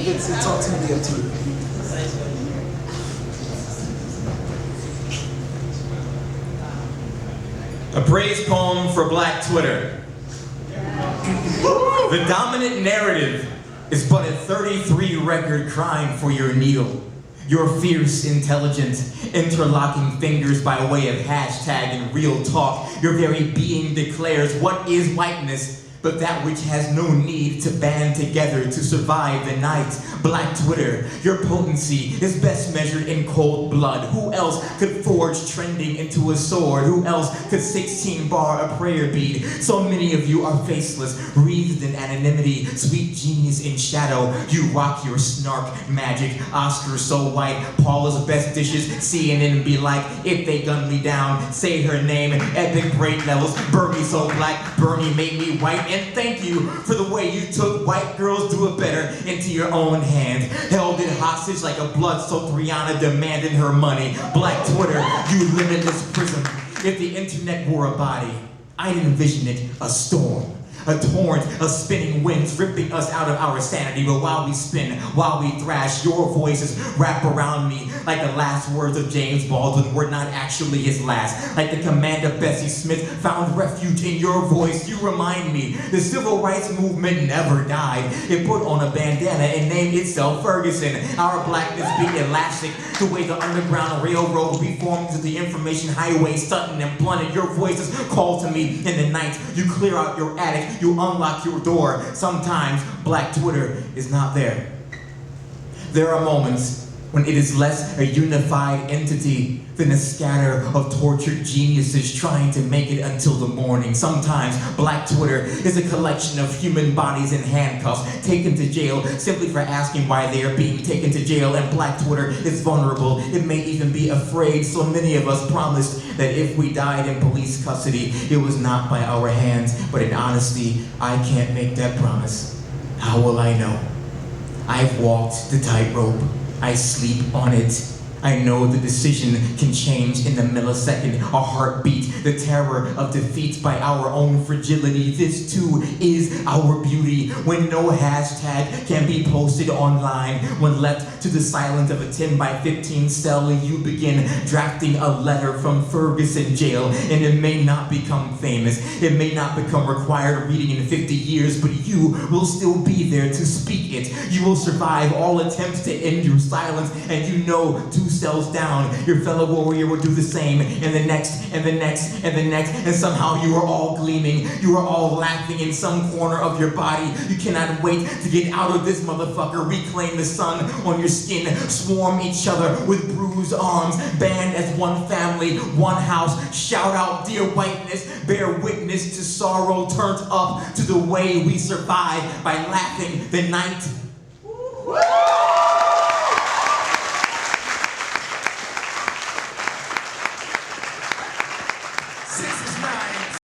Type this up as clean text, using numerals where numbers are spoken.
It's ultimately up to you. A praise poem for Black Twitter. The dominant narrative is but a 33 record crime for your needle. Your fierce, intelligent, interlocking fingers by way of hashtag and real talk. Your very being declares what is whiteness, but that which has no need to band together to survive the night. Black Twitter, your potency is best measured in cold blood. Who else could forge trending into a sword? Who else could 16 bar a prayer bead? So many of you are faceless, wreathed in anonymity, sweet genius in shadow. You rock your snark magic, Oscar so white, Paula's best dishes, CNN be like, if they gun me down, say her name, epic break levels, Bernie so black, Bernie made me white. And thank you for the way you took white girls do it better into your own hand. Held it hostage like a blood-soaked Rihanna demanding her money. Black Twitter, you limitless prism. If the internet were a body, I'd envision it a storm. A torrent of spinning winds ripping us out of our sanity. But while we spin, while we thrash, your voices wrap around me like the last words of James Baldwin were not actually his last. Like the command of Bessie Smith found refuge in your voice. You remind me the civil rights movement never died. It put on a bandana and named itself Ferguson. Our blackness being elastic, the way the Underground Railroad reformed to the information highway, Sutton and blunted. Your voices call to me in the night. You clear out your attic. You unlock your door. Sometimes Black Twitter is not there. There are moments when it is less a unified entity than a scatter of tortured geniuses trying to make it until the morning. Sometimes Black Twitter is a collection of human bodies in handcuffs, taken to jail simply for asking why they are being taken to jail. And Black Twitter is vulnerable. It may even be afraid. So many of us promised that if we died in police custody, it was not by our hands. But in honesty, I can't make that promise. How will I know? I've walked the tightrope. I sleep on it. I know the decision can change in the millisecond, a heartbeat, the terror of defeat by our own fragility. This too is our beauty. When no hashtag can be posted online, when left to the silence of a 10 by 15 cell, you begin drafting a letter from Ferguson jail, and it may not become famous. It may not become required reading in 50 years, but you will still be there to speak it. You will survive all attempts to end your silence, and you know 2 cells down, your fellow warrior will do the same, and the next, and the next, and the next, and somehow you are all gleaming, you are all laughing in some corner of your body. You cannot wait to get out of this motherfucker, reclaim the sun on your skin, swarm each other with bruised arms, band as one family, one house, shout out dear whiteness, bear witness to sorrow turned up to the way we survive by laughing the night.